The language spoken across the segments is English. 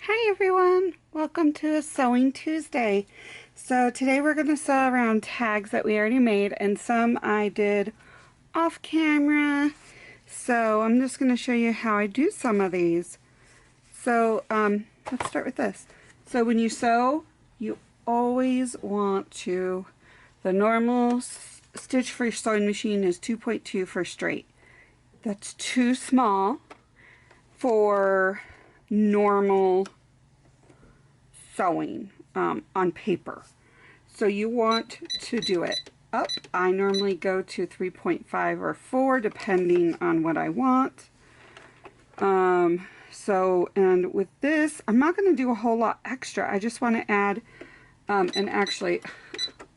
Hi everyone, welcome to a Sewing Tuesday. So today we're going to sew around tags that we already made, and some I did off camera. So I'm just going to show you how I do some of these. So let's start with this. So when you sew, you always want to, the normal Stitch Free sewing machine is 2.2 for straight. That's too small for normal sewing on paper. So you want to do it up. I normally go to 3.5 or 4 depending on what I want. And with this, I'm not going to do a whole lot extra. I just want to add, and actually,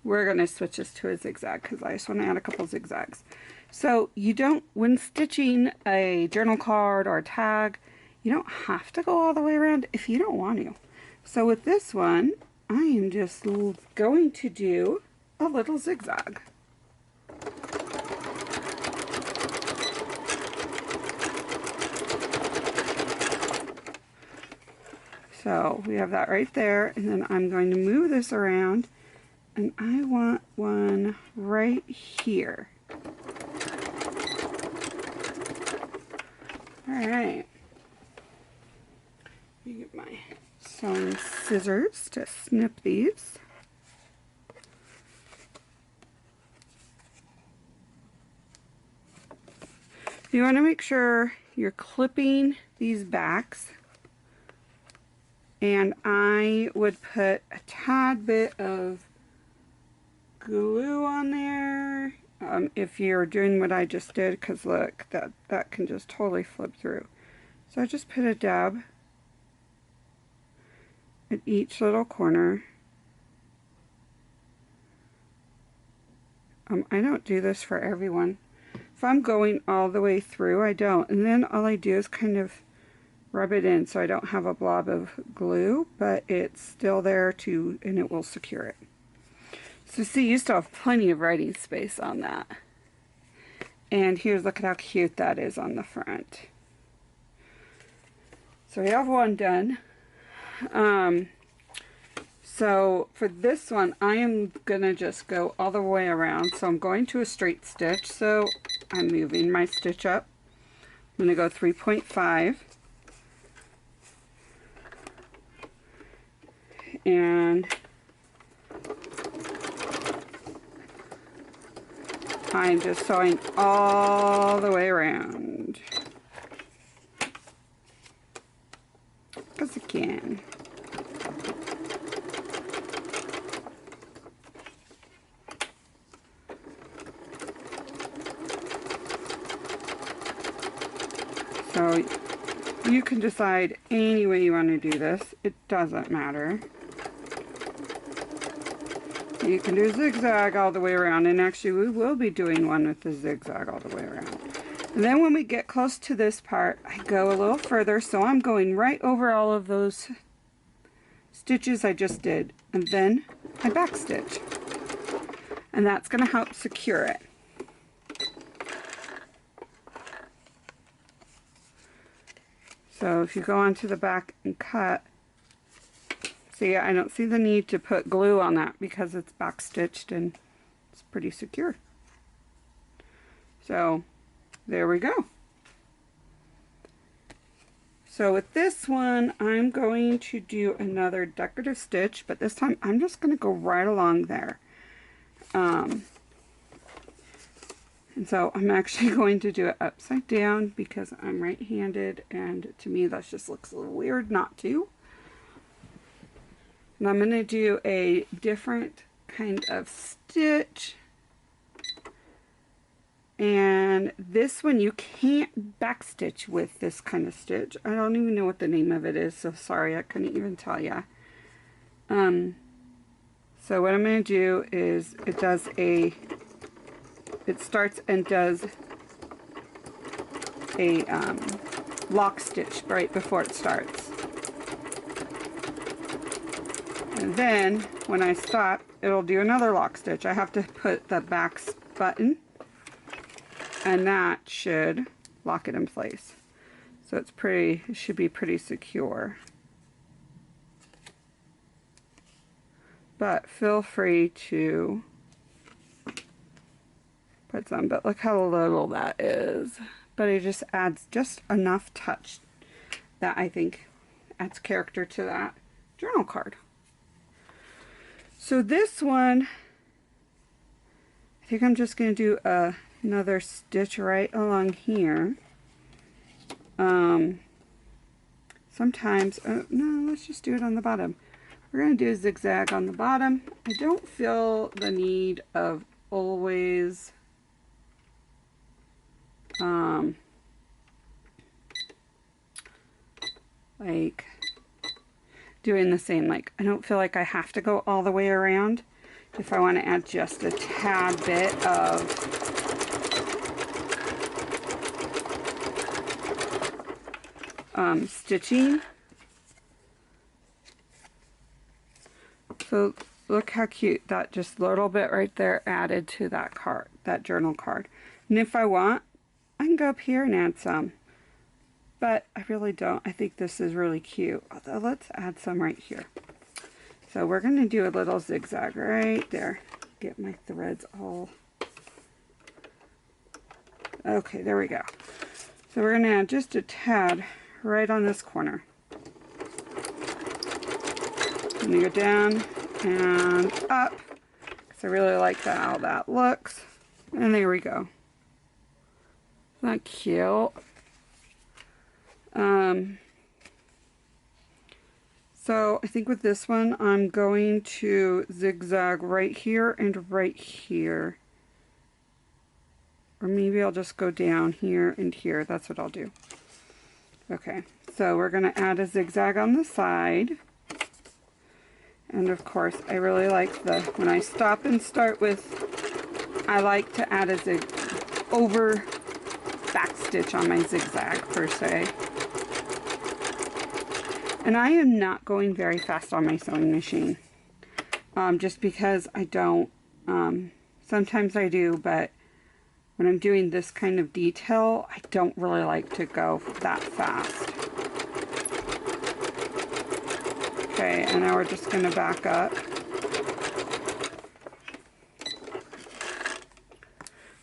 we're going to switch this to a zigzag because I just want to add a couple zigzags. So you don't, when stitching a journal card or a tag, you don't have to go all the way around if you don't want to. So with this one, I am just going to do a little zigzag. So we have that right there, and then I'm going to move this around, and I want one right here. Alright. Let me get my sewing scissors to snip these. You want to make sure you're clipping these backs, and I would put a tad bit of glue on there if you're doing what I just did, because look, that can just totally flip through. So I just put a dab at each little corner. I don't do this for everyone. If I'm going all the way through, I don't. And then all I do is kind of rub it in so I don't have a blob of glue, but it's still there too, and it will secure it. So see, you still have plenty of writing space on that. And here's, look at how cute that is on the front. So we have one done. So for this one, I am gonna just go all the way around. So I'm going to a straight stitch. So I'm moving my stitch up. I'm gonna go 3.5. And I'm just sewing all the way around. Because I can. So you can decide any way you want to do this. It doesn't matter. You can do zigzag all the way around, and actually we will be doing one with the zigzag all the way around. And then when we get close to this part, I go a little further, so I'm going right over all of those stitches I just did, and then I back stitch. And that's going to help secure it. So if you go onto the back and cut, see, I don't see the need to put glue on that because it's back stitched and it's pretty secure. So there we go. So with this one, I'm going to do another decorative stitch, but this time I'm just going to go right along there. And so I'm actually going to do it upside down because I'm right-handed, and to me that just looks a little weird not to. And I'm going to do a different kind of stitch. And this one you can't backstitch with this kind of stitch. I don't even know what the name of it is, so sorry, I couldn't even tell you. So what I'm going to do is it starts and does a lock stitch right before it starts. And then when I stop, it'll do another lock stitch. I have to put the back button, and that should lock it in place. So it should be pretty secure. but feel free to put some. But look how little that is. But it just adds just enough touch that I think adds character to that journal card. So this one, I think I'm just going to do another stitch right along here. Sometimes, no, let's just do it on the bottom. We're going to do a zigzag on the bottom. I don't feel the need of always like doing the same. Like, I don't feel like I have to go all the way around if I want to add just a tad bit of stitching. So look how cute that just little bit right there added to that card, that journal card. And if I want, I can go up here and add some, but I really don't. I think this is really cute. Although let's add some right here. So we're going to do a little zigzag right there. Get my threads all. Okay, there we go. So we're going to add just a tad right on this corner. I'm going to go down and up, because I really like how that looks. And there we go. Isn't that cute? So I think with this one, I'm going to zigzag right here and right here. Or maybe I'll just go down here and here. That's what I'll do. Okay, so we're going to add a zigzag on the side. And of course, I really like when I stop and start with, I like to add a over back stitch on my zigzag per se. And I am not going very fast on my sewing machine, just because I don't, sometimes I do, but when I'm doing this kind of detail, I don't really like to go that fast. Okay, and now we're just going to back up.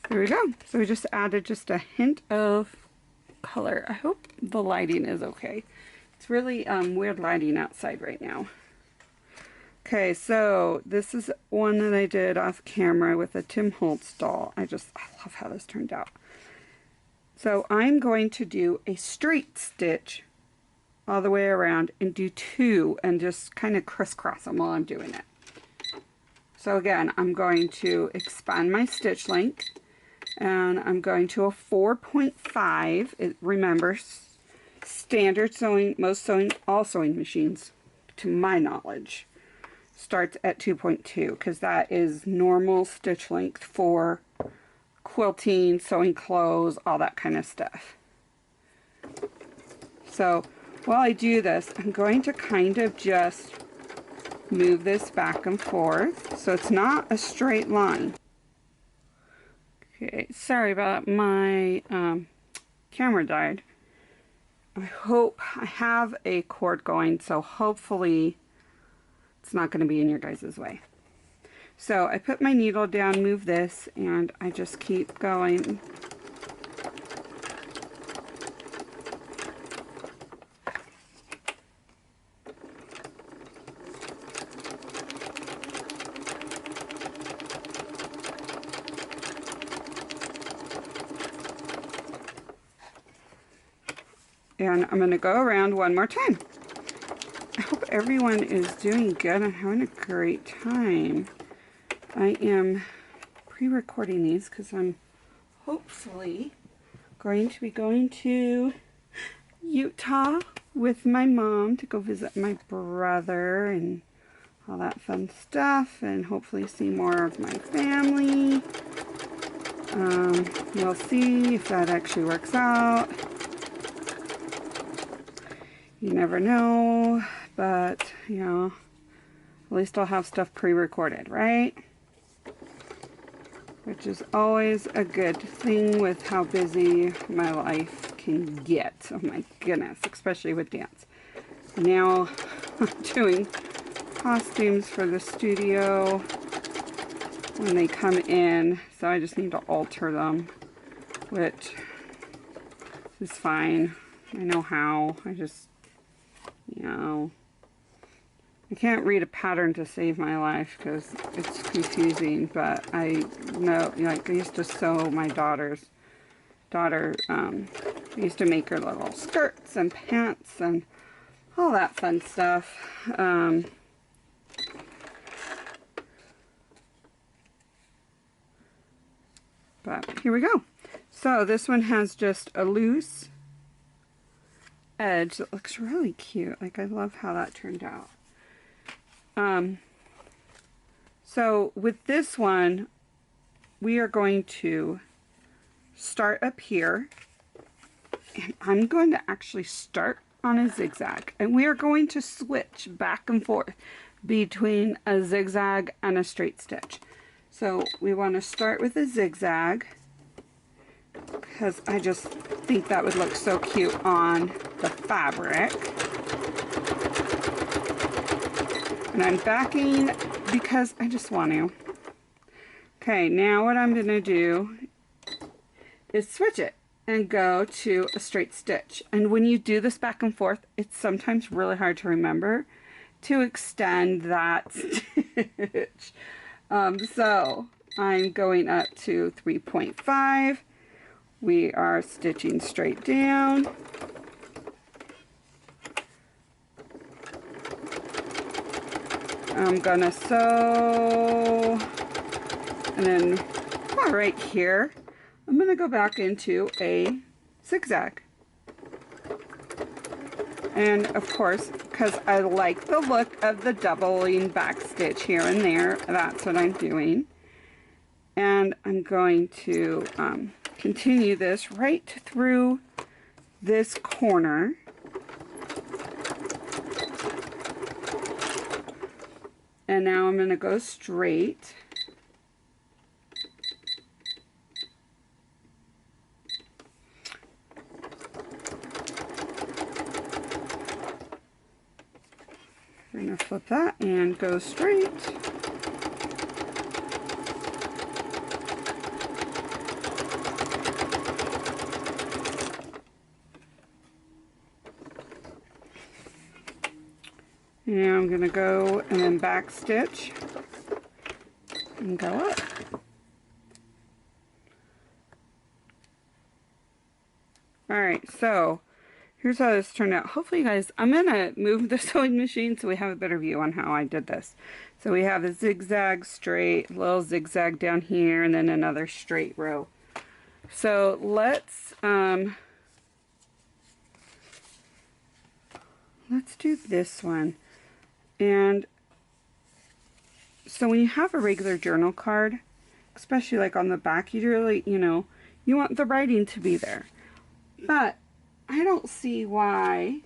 There we go. So we just added just a hint of color. I hope the lighting is okay. It's really weird lighting outside right now. Okay, so this is one that I did off camera with a Tim Holtz doll. I love how this turned out. So I'm going to do a straight stitch all the way around and do two and just kind of crisscross them while I'm doing it. So again, I'm going to expand my stitch length and I'm going to a 4.5. Remember, standard sewing, all sewing machines, to my knowledge, starts at 2.2 because that is normal stitch length for quilting, sewing clothes, all that kind of stuff. So while I do this, I'm going to kind of just move this back and forth so it's not a straight line. Okay, sorry about my camera died. I hope I have a cord going, so hopefully it's not going to be in your guys' way. So I put my needle down, move this, and I just keep going. And I'm going to go around one more time. I hope everyone is doing good and having a great time. I am pre-recording these because I'm hopefully going to be going to Utah with my mom to go visit my brother and all that fun stuff, and hopefully see more of my family. We'll see if that actually works out. You never know, but, you know, at least I'll have stuff pre-recorded, right? Which is always a good thing with how busy my life can get. Oh my goodness, especially with dance. Now I'm doing costumes for the studio when they come in, so I just need to alter them, which is fine. I know how. I just, you know, I can't read a pattern to save my life because it's confusing, but I know, like, I used to sew my daughter, I used to make her little skirts and pants and all that fun stuff. But here we go. So this one has just a loose edge that looks really cute. Like, I love how that turned out. So with this one, we are going to start up here, and I'm going to actually start on a zigzag, and we are going to switch back and forth between a zigzag and a straight stitch. So we want to start with a zigzag because I just think that would look so cute on the fabric. And I'm backing because I just want to. Okay, now what I'm going to do is switch it and go to a straight stitch. And when you do this back and forth, it's sometimes really hard to remember to extend that stitch. So I'm going up to 3.5. We are stitching straight down. I'm gonna sew, and then right here, I'm gonna go back into a zigzag. And of course, because I like the look of the doubling back stitch here and there, that's what I'm doing. And I'm going to continue this right through this corner. And now I'm going to go straight. I'm going to flip that and go straight. Now I'm going to go and then back stitch and go up. Alright, so here's how this turned out. Hopefully you guys, I'm going to move the sewing machine so we have a better view on how I did this. So we have a zigzag straight, little zigzag down here, and then another straight row. So let's do this one. And so when you have a regular journal card, especially like on the back, you really, you want the writing to be there. But I don't see why,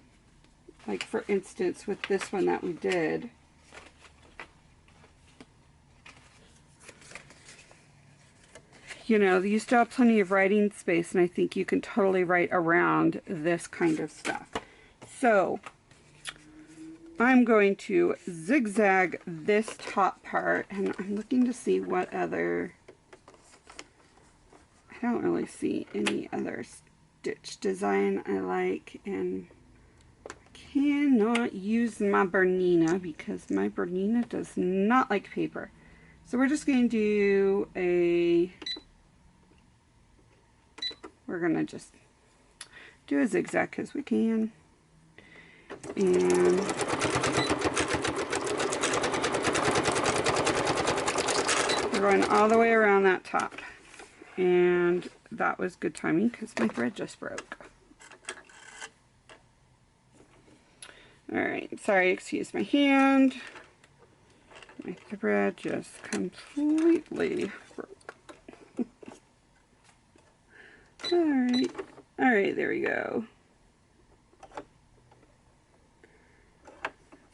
like for instance with this one that we did, you still have plenty of writing space, and I think you can totally write around this kind of stuff. So I'm going to zigzag this top part, and I'm looking to see what other, I don't really see any other stitch design I like, and I cannot use my Bernina because my Bernina does not like paper. So we're just going to do we're going to just do a zigzag because we can. And we're going all the way around that top. And that was good timing because my thread just broke. Alright, sorry, excuse my hand. My thread just completely broke. Alright, there we go.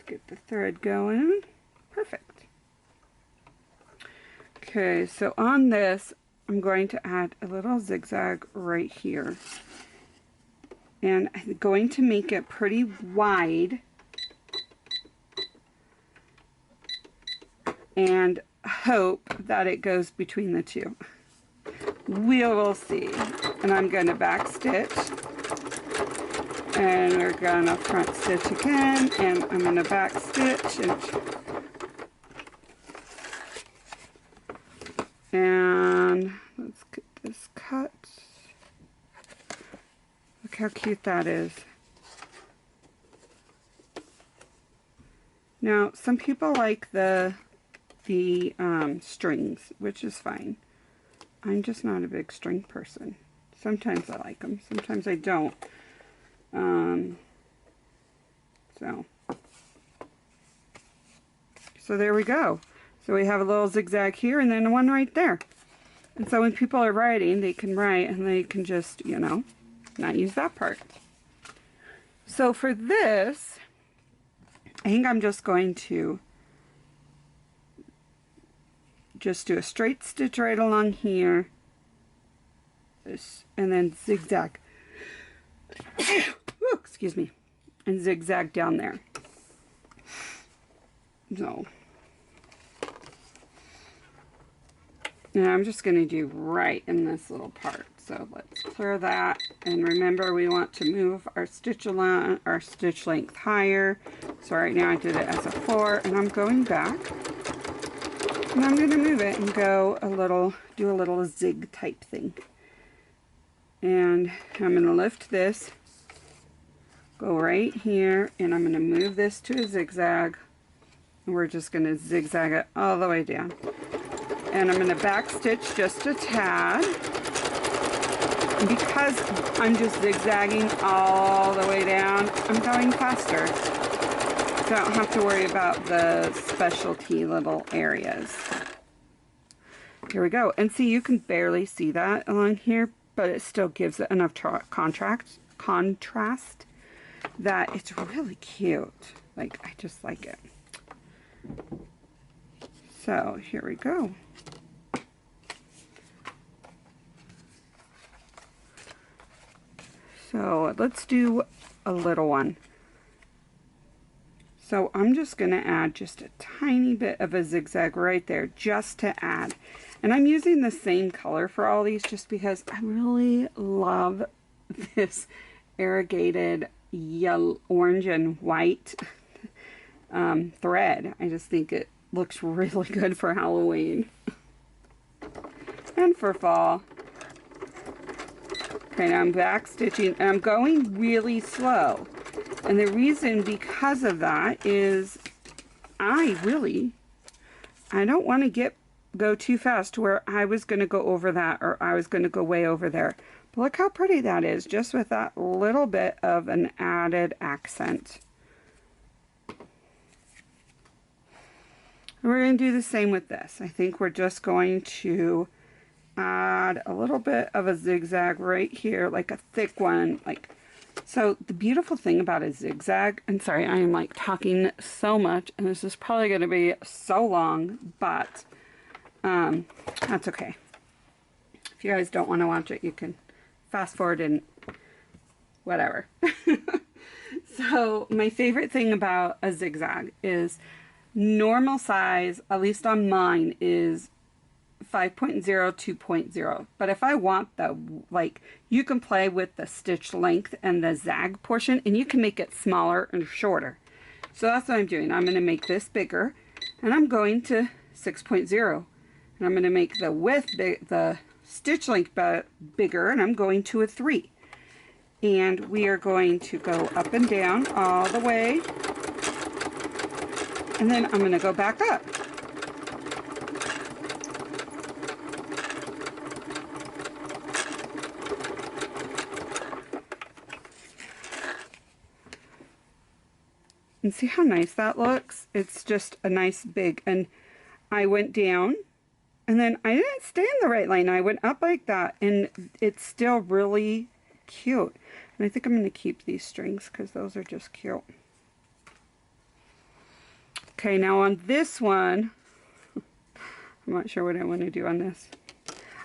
Get the thread going. Perfect. Okay, so on this, I'm going to add a little zigzag right here. And I'm going to make it pretty wide. and hope that it goes between the two. We will see. And I'm going to back stitch, and we're going to front stitch again, and I'm going to back stitch, and let's get this cut. Look how cute that is. Now, some people like the strings, which is fine. I'm just not a big string person. Sometimes I like them, sometimes I don't. So there we go. So we have a little zigzag here and then one right there. And so when people are writing, they can write and they can just, you know, not use that part. So for this, I think I'm just going to just do a straight stitch right along here, and then zigzag. Ooh, excuse me, and zigzag down there. So, and I'm just going to do right in this little part. So let's clear that, and remember we want to move our stitch along, our stitch length higher. So right now I did it as a 4, and I'm going back, and I'm going to move it and go a little, do a little zig type thing. And I'm going to lift this, go right here, and I'm going to move this to a zigzag, and we're just going to zigzag it all the way down. And I'm going to back stitch just a tad. And because I'm just zigzagging all the way down, I'm going faster. So I don't have to worry about the specialty little areas. Here we go. And see, you can barely see that along here, but it still gives it enough contrast that it's really cute. Like, I just like it. So here we go. So let's do a little one. So I'm just going to add just a tiny bit of a zigzag right there, just to add. And I'm using the same color for all these just because I really love this variegated yellow, orange and white thread. I just think it looks really good for Halloween and for fall. Okay, now I'm back stitching, and I'm going really slow. And the reason because of that is I don't want to go too fast to where I was going to go over that, or I was going to go way over there. But look how pretty that is, just with that little bit of an added accent. And we're going to do the same with this. I think we're just going to add a little bit of a zigzag right here, like a thick one. So the beautiful thing about a zigzag, and sorry, I am like talking so much, and this is probably going to be so long, but that's okay. If you guys don't want to watch it, you can fast forward and whatever. So my favorite thing about a zigzag is normal size, at least on mine, is 5.0, 2.0. But if I want you can play with the stitch length and the zag portion, and you can make it smaller and shorter. So that's what I'm doing. I'm going to make this bigger, and I'm going to 6.0. And I'm going to make the width, the stitch length bigger, and I'm going to a 3. And we are going to go up and down all the way. And then I'm going to go back up. And see how nice that looks? It's just a nice big, and I went down, and then I didn't stay in the right line. I went up like that, and it's still really cute. And I think I'm going to keep these strings because those are just cute. Okay, now on this one, I'm not sure what I want to do on this.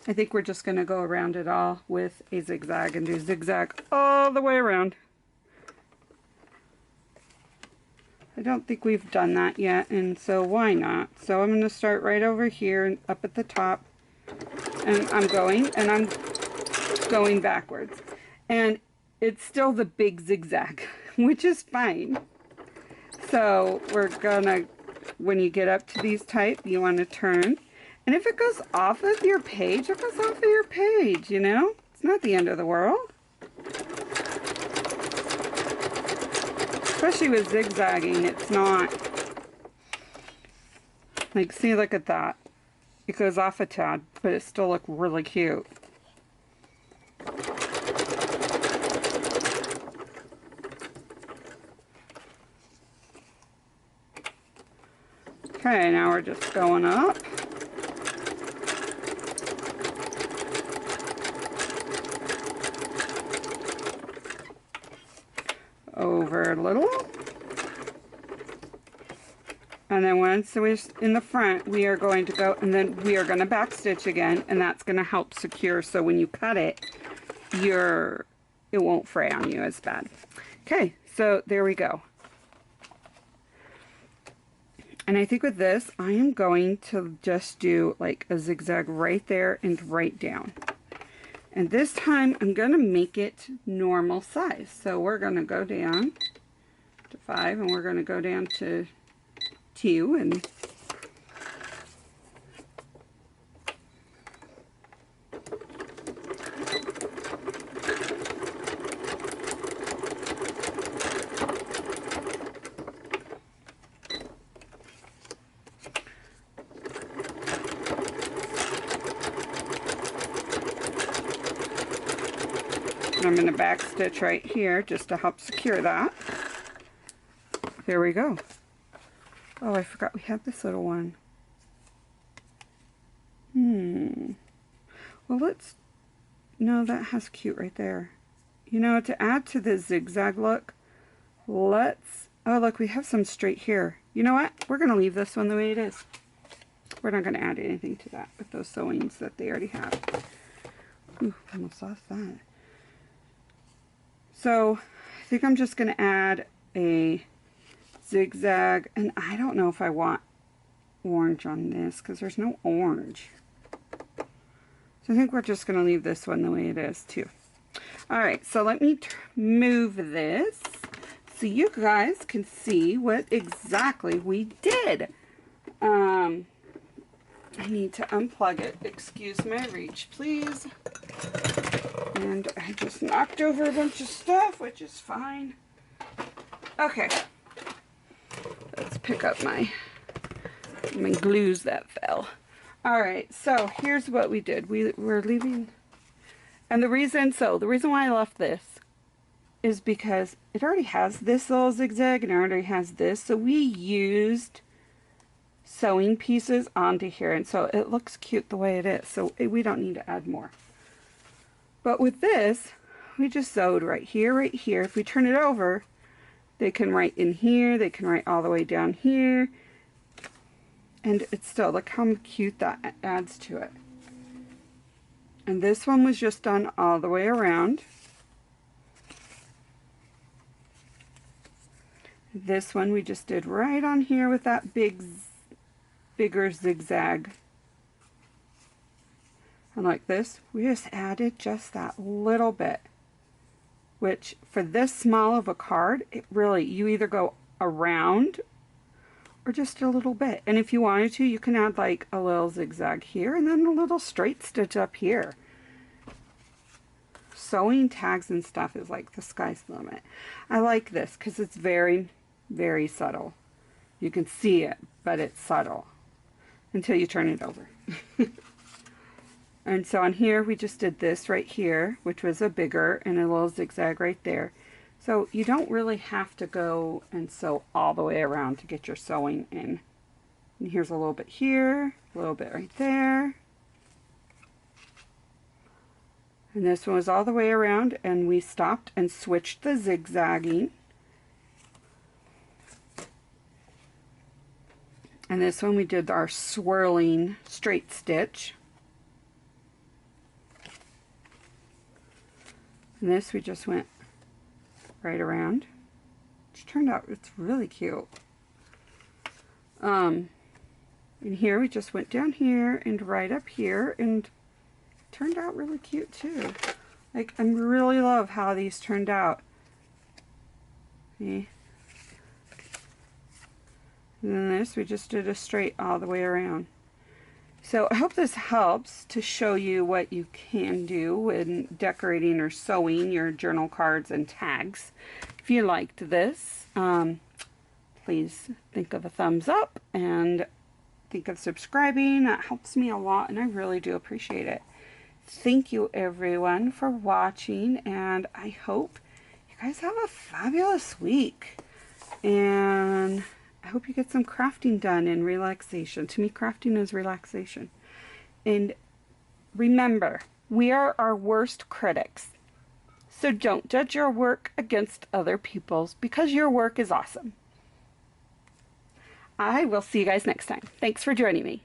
I think we're just going to go around it all with a zigzag and do zigzag all the way around. I don't think we've done that yet, and so why not? So I'm going to start right over here and up at the top, and I'm going backwards. And it's still the big zigzag, which is fine. So we're gonna, when you get up to these type, you want to turn. And if it goes off of your page, it goes off of your page, you know? It's not the end of the world. Especially with zigzagging, it's not. Like, see, look at that. It goes off a tad, but it still looks really cute. Okay, now we're just going up. Over a little. And then once we're in the front, we are going to go, and then we are going to back stitch again, and that's going to help secure, so when you cut it, it won't fray on you as bad. Okay, so there we go. And I think with this, I am going to just do like a zigzag right there and right down. And this time, I'm going to make it normal size. So we're going to go down to 5, and we're going to go down to 2, and I'm going to back stitch right here just to help secure that. There we go. Oh, I forgot we have this little one. Well, no, that has cute right there. You know, to add to the zigzag look, oh look, we have some straight here. You know what? We're going to leave this one the way it is. We're not going to add anything to that with those sewings that they already have. Ooh, almost lost that. So, I think I'm just going to add a zigzag, and I don't know if I want orange on this because there's no orange. So I think we're just going to leave this one the way it is too. Alright, so let me move this so you guys can see what exactly we did. I need to unplug it. Excuse my reach, please. And I just knocked over a bunch of stuff, which is fine. Okay. Let's pick up my glues that fell. Alright, so here's what we did. We're leaving, and the reason why I left this is because it already has this little zigzag and it already has this, so we used sewing pieces onto here, and so it looks cute the way it is, so we don't need to add more. But with this, we just sewed right here, right here. If we turn it over, they can write in here, they can write all the way down here, and it's still, look how cute that adds to it. And this one was just done all the way around. This one we just did right on here with that bigger zigzag. And like this, we just added just that little bit, which for this small of a card, it really, you either go around or just a little bit. And if you wanted to, you can add like a little zigzag here and then a little straight stitch up here. Sewing tags and stuff is like the sky's the limit. I like this because it's very, very subtle. You can see it, but it's subtle until you turn it over. And so on here, we just did this right here, which was a bigger, and a little zigzag right there. So you don't really have to go and sew all the way around to get your sewing in. And here's a little bit here, a little bit right there. And this one was all the way around, and we stopped and switched the zigzagging. And this one we did our swirling straight stitch. And this we just went right around, which turned out, it's really cute. And here we just went down here and right up here, and turned out really cute too. Like, I really love how these turned out. See? And then this, we just did a straight all the way around. So I hope this helps to show you what you can do when decorating or sewing your journal cards and tags. If you liked this, please think of a thumbs up and think of subscribing. That helps me a lot, and I really do appreciate it. Thank you everyone for watching, and I hope you guys have a fabulous week. And I hope you get some crafting done and relaxation. To me, crafting is relaxation. And remember, we are our worst critics. So don't judge your work against other people's, because your work is awesome. I will see you guys next time. Thanks for joining me.